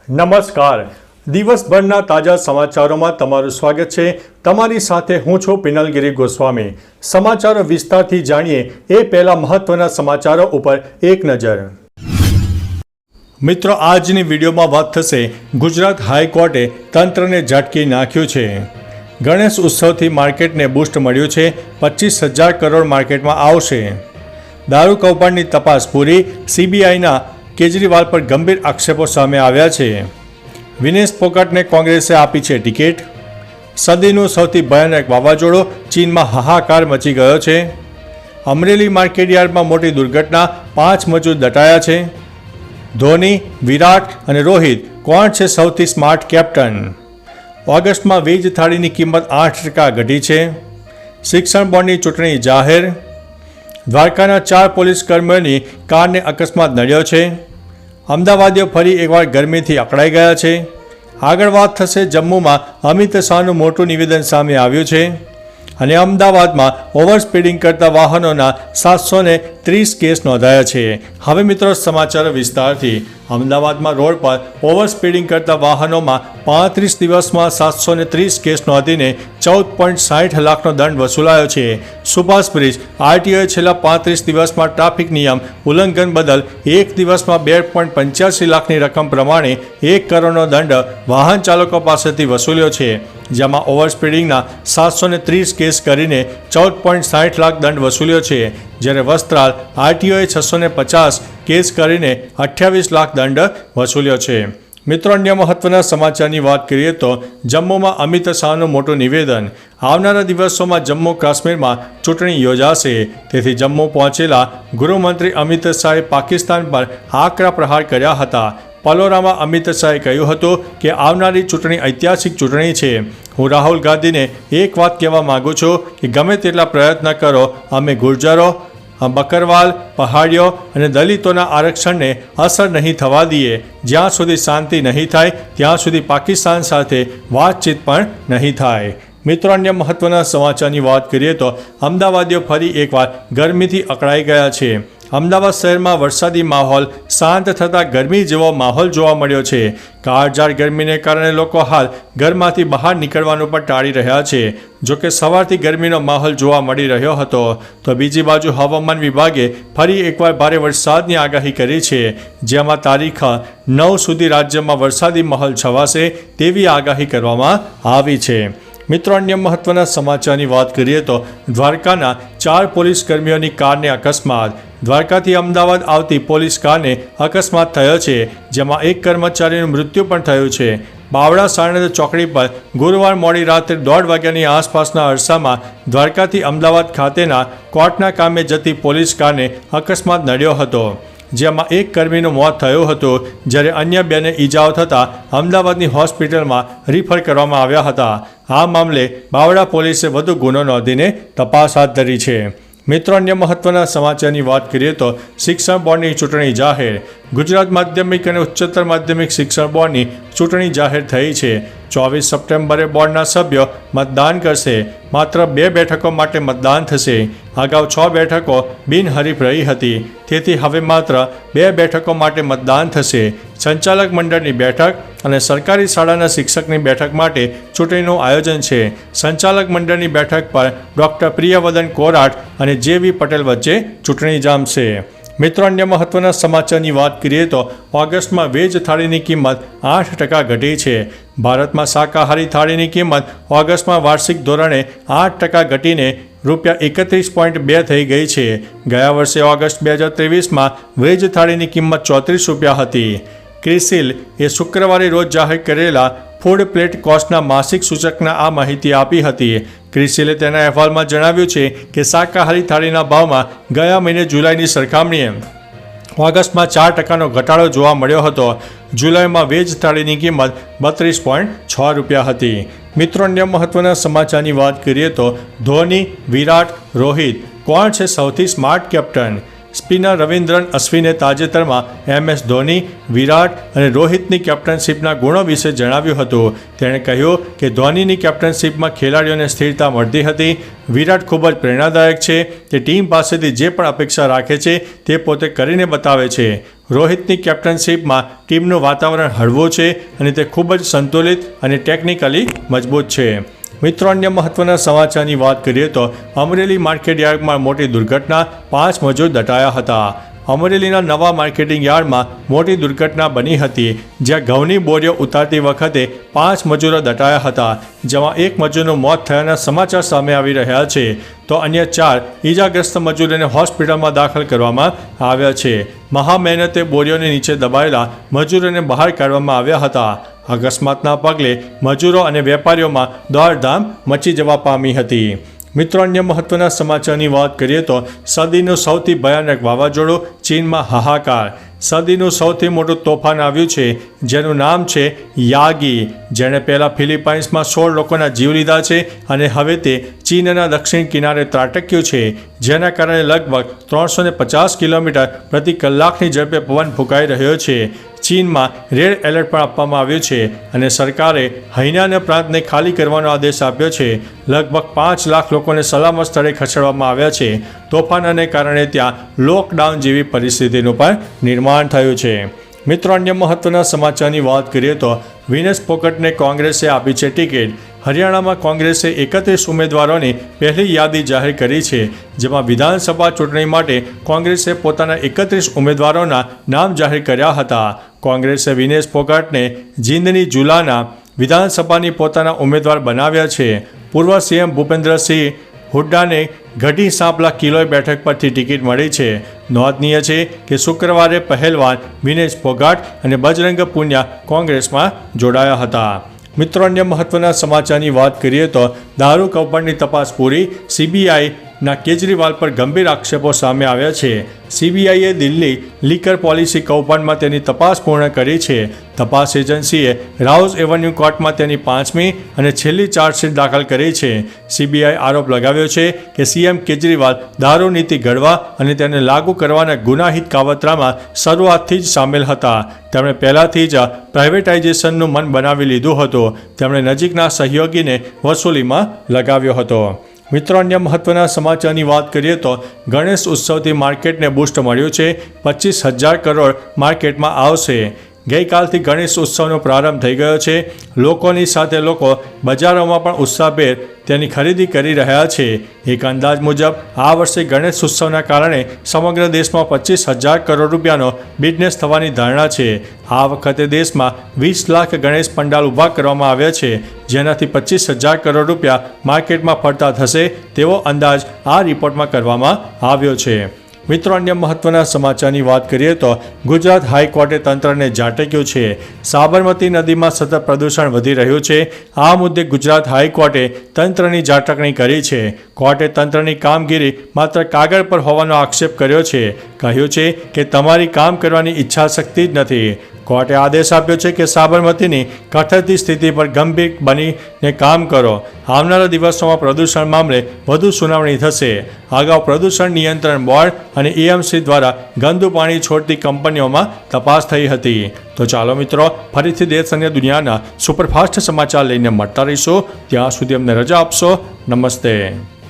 નમસ્કાર. દિવસભરના તાજા સમાચારોમાં તમારું સ્વાગત છે. તમારી સાથે હું છું પિનલગીરી ગોસ્વામી. સમાચારો વિસ્તારથી જાણીએ એ પહેલા મહત્વના સમાચારો ઉપર એક નજર. મિત્રો, આજની વિડીયોમાં વાત થશે ગુજરાત હાઈકોર્ટે તંત્રને ઝટકી નાખ્યું છે. ગણેશ ઉત્સવથી માર્કેટને બૂસ્ટ મળ્યું છે. 25,000 કરોડ માર્કેટમાં આવશે. દારૂ કૌભાંડની તપાસ પૂરી. સીબીઆઈના કેજરીવાલ પર ગંભીર આક્ષેપો સામે આવ્યા છે. વિનેશ ફોગાટને કોંગ્રેસે આપી છે ટિકિટ. સદીનું સૌથી ભયાનક વાવાઝોડું. ચીનમાં હાહાકાર મચી ગયો છે. અમરેલી માર્કેટયાર્ડમાં મોટી દુર્ઘટના. 5 મજૂર દટાયા છે. ધોની, વિરાટ અને રોહિત કોણ છે સૌથી સ્માર્ટ કેપ્ટન? ઓગસ્ટમાં વીજ થાળીની કિંમત 8% ઘટી છે. શિક્ષણ બોર્ડની ચૂંટણી જાહેર. દ્વારકાના 4 પોલીસ કર્મીઓની કારને અકસ્માત નડ્યો છે. અમદાવાદીઓ ફરી એકવાર ગરમીથી અકળાઈ ગયા છે. આગળ વાત થશે જમ્મુમાં અમિત શાહનું મોટું નિવેદન સામે આવ્યું છે. અને અમદાવાદમાં ઓવર સ્પીડિંગ કરતા વાહનોના 730 કેસ નોંધાયા છે. હવે મિત્રો સમાચાર વિસ્તારથી. અમદાવાદમાં રોડ પર ઓવર સ્પીડિંગ કરતા વાહનોમાં 35 દિવસમાં 730 કેસ નોંધીને 14.60 લાખનો દંડ વસૂલાયો છે. સુભાષ બ્રિજ આરટીઓએ છેલ્લા 35 દિવસમાં ટ્રાફિક નિયમ ઉલ્લંઘન બદલ એક દિવસમાં 2.85 લાખની રકમ પ્રમાણે 1 કરોડનો દંડ વાહન ચાલકો પાસેથી વસૂલ્યો છે. જેમાં ઓવર સ્પીડિંગના 730 કેસ કરીને 14.60 લાખ દંડ વસૂલ્યો છે. જ્યારે વસ્ત્રાલ આરટીઓએ 650 કેસ કરીને 28 લાખ દંડ વસૂલ્યો છે. મિત્રો, અન્ય મહત્વના સમાચારની વાત કરીએ તો જમ્મુમાં અમિત શાહનું મોટું નિવેદન. આવનારા દિવસોમાં જમ્મુ કાશ્મીરમાં ચૂંટણી યોજાશે. તેથી જમ્મુ પહોંચેલા ગૃહમંત્રી અમિત શાહે પાકિસ્તાન પર આકરા પ્રહાર કર્યા હતા. પલોરામાં અમિત શાહે કહ્યું હતું કે આવનારી ચૂંટણી ઐતિહાસિક ચૂંટણી છે. હું રાહુલ ગાંધીને એક વાત કહેવા માગું છું કે ગમે તેટલા પ્રયત્ન કરો, અમે ગુર્જરો, બકરવાલ, પહાડીઓ અને દલિતોના આરક્ષણને અસર નહીં થવા દઈએ. જ્યાં સુધી શાંતિ નહીં થાય ત્યાં સુધી પાકિસ્તાન સાથે વાતચીત પણ નહીં થાય. મિત્રો, અન્ય મહત્વના સમાચારની વાત કરીએ તો અમદાવાદીઓ ફરી એકવાર ગરમીથી અકળાઈ ગયા છે. અમદાવાદ શહેરમાં વરસાદી માહોલ શાંત થતાં ગરમી જેવો માહોલ જોવા મળ્યો છે. કાળઝાળ ગરમીને કારણે લોકો હાલ ઘરમાંથી બહાર નીકળવાનું પણ ટાળી રહ્યા છે. જોકે સવારથી ગરમીનો માહોલ જોવા મળી રહ્યો હતો. તો બીજી બાજુ હવામાન વિભાગે ફરી એકવાર ભારે વરસાદની આગાહી કરી છે. જેમાં તારીખ 9 સુધી રાજ્યમાં વરસાદી માહોલ છવાશે તેવી આગાહી કરવામાં આવી છે. મિત્રો, અન્ય મહત્વના સમાચારની વાત કરીએ તો દ્વારકાના 4 પોલીસ કર્મીઓની કારને અકસ્માત. દ્વારકાથી અમદાવાદ આવતી પોલીસ કારને અકસ્માત થયો છે. જેમાં એક કર્મચારીનું મૃત્યુ પણ થયું છે. બાવળા સાણંદ ચોકડી પર ગુરુવાર મોડી રાત્રે 1:30 વાગ્યાની આસપાસના અરસામાં દ્વારકાથી અમદાવાદ ખાતેના કોર્ટના કામે જતી પોલીસ કારને અકસ્માત નડ્યો હતો. જેમાં એક કર્મીનું મોત થયું હતું. જ્યારે અન્ય 2ને ઈજાઓ થતાં અમદાવાદની હોસ્પિટલમાં રિફર કરવામાં આવ્યા હતા. આ મામલે બાવળા પોલીસે વધુ ગુનો નોંધીને તપાસ હાથ ધરી છે. મિત્રો, અન્ય મહત્વના સમાચારની વાત કરીએ તો શિક્ષણ બોર્ડની ચૂંટણી જાહેર. ગુજરાત માધ્યમિક અને ઉચ્ચતર માધ્યમિક શિક્ષણ બોર્ડની ચૂંટણી જાહેર થઈ છે. 24 સપ્ટેમ્બરે બોર્ડના સભ્યો મતદાન કરશે. માત્ર 2 બેઠકો માટે મતદાન થશે. અગાઉ 6 બેઠકો બિનહરીફ રહી હતી. તેથી હવે માત્ર 2 બેઠકો માટે મતદાન થશે. સંચાલક મંડળની બેઠક અને સરકારી શાળાના શિક્ષકની બેઠક માટે ચૂંટણીનું આયોજન છે. સંચાલક મંડળની બેઠક પર ડૉક્ટર પ્રિયવદન કોરાટ અને જે.વી. પટેલ વચ્ચે ચૂંટણી જામશે. મિત્રો, અન્ય મહત્વના સમાચારની વાત કરીએ તો ઓગસ્ટમાં વેજ થાળીની કિંમત 8% ઘટી છે. ભારતમાં શાકાહારી થાળીની કિંમત ઓગસ્ટમાં વાર્ષિક ધોરણે 8% ઘટીને ₹31.2 થઈ ગઈ છે. ગયા વર્ષે ઓગસ્ટ 2023માં વેજ થાળીની કિંમત ₹34 હતી. ક્રિસિલ એ શુક્રવારે રોજ જાહેર કરેલા ફૂડ પ્લેટ કોસ્ટના માસિક સૂચકના આ માહિતી આપી હતી. ક્રિસિલે તેના અહેવાલમાં જણાવ્યું છે કે શાકાહારી થાળીના ભાવમાં ગયા મહિને જુલાઈની સરખામણીએ ઓગસ્ટમાં 4%નો ઘટાડો જોવા મળ્યો હતો. જુલાઈમાં વેજ થાળીની કિંમત ₹32.6 હતી. મિત્રો, અન્ય મહત્વના સમાચારની વાત કરીએ તો ધોની, વિરાટ, રોહિત કોણ છે સૌથી સ્માર્ટ કેપ્ટન? સ્પિનર રવિન્દ્રન અશ્વિને તાજેતરમાં MS ધોની, વિરાટ અને રોહિતની કેપ્ટનશીપના ગુણો વિશે જણાવ્યું હતું. તેણે કહ્યું કે ધોનીની કેપ્ટનશીપમાં ખેલાડીઓને સ્થિરતા મળતી હતી. વિરાટ ખૂબ જ પ્રેરણાદાયક છે. તે ટીમ પાસેથી જે પણ અપેક્ષા રાખે છે તે પોતે કરીને બતાવે છે. રોહિતની કેપ્ટનશીપમાં ટીમનું વાતાવરણ હળવું છે અને તે ખૂબ જ સંતુલિત અને ટેકનિકલી મજબૂત છે. મિત્રો, અન્ય મહત્વના સમાચારની વાત કરીએ તો અમરેલી માર્કેટ યાર્ડમાં મોટી દુર્ઘટના, 5 મજૂર દટાયા હતા. અમરેલીના નવા માર્કેટિંગ યાર્ડમાં મોટી દુર્ઘટના બની હતી, જ્યાં ઘઉંની બોરીઓ ઉતારતી વખતે 5 મજૂરો દટાયા હતા, જેમાં એક મજૂરનું મોત થયાના સમાચાર સામે આવી રહ્યા છે, તો અન્ય 4 ઈજાગ્રસ્ત મજૂરોને હોસ્પિટલમાં દાખલ કરવામાં આવ્યા છે. મહા મહેનતે બોરીઓની નીચે દબાયેલા મજૂરોને બહાર કાઢવામાં આવ્યા હતા. અકસ્માતના પગલે મજૂરો અને વેપારીઓમાં દોડધામ મચી જવા પામી હતી. મિત્રો, અન્ય મહત્વના સમાચારની વાત કરીએ તો સદીનું સૌથી ભયાનક વાવાઝોડું, ચીનમાં હાહાકાર. સદીનું સૌથી મોટું તોફાન આવ્યું છે, જેનું નામ છે યાગી, જેણે પહેલાં ફિલિપાઇન્સમાં 16 લોકોના જીવ લીધા છે અને હવે તે ચીનના દક્ષિણ કિનારે ત્રાટક્યું છે, જેના કારણે લગભગ 350 કિલોમીટર પ્રતિ કલાકની ઝડપે પવન ફૂંકાઈ રહ્યો છે. ચીનમાં રેડ એલર્ટ પણ આપવામાં આવ્યું છે અને સરકારે હૈનાન પ્રાંતને ખાલી કરવાનો આદેશ આપ્યો છે. લગભગ 5 લાખ લોકોને સલામત સ્થળે ખસેડવામાં આવ્યા છે. તોફાનને કારણે ત્યાં લોકડાઉન જેવી પરિસ્થિતિનું પણ નિર્માણ થયું છે. મિત્રો, અન્ય મહત્વના સમાચારની વાત કરીએ તો વિનેશ ફોગટને કોંગ્રેસે આપી છે ટિકિટ. હરિયાણામાં કોંગ્રેસે 31 ઉમેદવારોની પહેલી યાદી જાહેર કરી છે, જેમાં વિધાનસભા ચૂંટણી માટે કોંગ્રેસે પોતાના 31 ઉમેદવારોના નામ જાહેર કર્યા હતા. કોંગ્રેસે વિનેશ ફોગટને જીંદની જુલાના વિધાનસભાની પોતાના ઉમેદવાર બનાવ્યા છે. પૂર્વ સીએમ ભૂપેન્દ્રસિંહ હુડ્ડાને ગઢી સાંપલા કિલોઈ બેઠક પરથી ટિકિટ મળી છે. નોંધનીય છે કે શુક્રવારે પહેલવાન વિનેશ ફોગાટ અને બજરંગ પુનિયા કોંગ્રેસમાં જોડાયા હતા. મિત્રો, અન્ય મહત્વના સમાચારની વાત કરીએ તો દારૂ કૌભાંડની તપાસ પૂરી. સીબીઆઈના કેજરીવાલ પર ગંભીર આક્ષેપો સામે આવ્યા છે. સીબીઆઈએ દિલ્હી લીકર પોલિસી કૌભાંડમાં તેની તપાસ પૂર્ણ કરી છે. તપાસ એજન્સીએ રાઉઝ એવન્યુ કોર્ટમાં તેની 5મી અને છેલ્લી ચાર્જશીટ દાખલ કરી છે. સીબીઆઈ આરોપ લગાવ્યો છે કે સીએમ કેજરીવાલ દારૂ નીતિ ઘડવા અને તેને લાગુ કરવાના ગુનાહિત કાવતરામાં શરૂઆતથી જ સામેલ હતા. તેમણે પહેલાંથી જ પ્રાઇવેટાઇઝેશનનું મન બનાવી લીધું હતું. તેમણે નજીકના સહયોગીને વસૂલીમાં લગાવ્યો હતો. મિત્રો, અન્ય મહત્વના સમાચારની વાત કરીએ તો ગણેશ ઉત્સવથી માર્કેટને બૂસ્ટ મળ્યું છે. 25,000 કરોડ માર્કેટમાં આવશે. ગઈકાલથી ગણેશ ઉત્સવનો પ્રારંભ થઈ ગયો છે. લોકોની સાથે લોકો બજારોમાં પણ ઉત્સાહભેર તેની ખરીદી કરી રહ્યા છે. એક અંદાજ મુજબ આ વર્ષે ગણેશ ઉત્સવના કારણે સમગ્ર દેશમાં 25,000 કરોડ રૂપિયાનો બિઝનેસ થવાની ધારણા છે. આ વખતે દેશમાં 20 લાખ ગણેશ પંડાલ ઊભા કરવામાં આવ્યા છે, જેનાથી 25,000 કરોડ રૂપિયા માર્કેટમાં ફરતા થશે તેવો અંદાજ આ રિપોર્ટમાં કરવામાં આવ્યો છે. મિત્રો, અન્ય મહત્વના સમાચારની વાત કરીએ તો ગુજરાત હાઈકોર્ટે તંત્રને ઝાટક્યું છે. સાબરમતી નદીમાં સતત પ્રદૂષણ વધી રહ્યું છે. આ મુદ્દે ગુજરાત હાઈકોર્ટે તંત્રની ઝાટકણી કરી છે. કોર્ટે તંત્રની કામગીરી માત્ર કાગળ પર હોવાનો આક્ષેપ કર્યો છે. કહ્યું છે કે તમારી કામ કરવાની ઈચ્છા શક્તિ જ નથી. કોર્ટે આદેશ આપ્યો છે કે સાબરમતીની કથળતી સ્થિતિ પર ગંભીર બનીને કામ કરો. આવનારા દિવસોમાં પ્રદૂષણ મામલે વધુ સુનાવણી થશે. અગાઉ પ્રદૂષણ નિયંત્રણ બોર્ડ અને એએમસી દ્વારા ગંદુ પાણી છોડતી કંપનીઓમાં તપાસ થઈ હતી. તો ચાલો મિત્રો, ફરીથી દેશ અને દુનિયાના સુપરફાસ્ટ સમાચાર લઈને મળતા રહીશું. ત્યાં સુધી અમને રજા આપશો. નમસ્તે.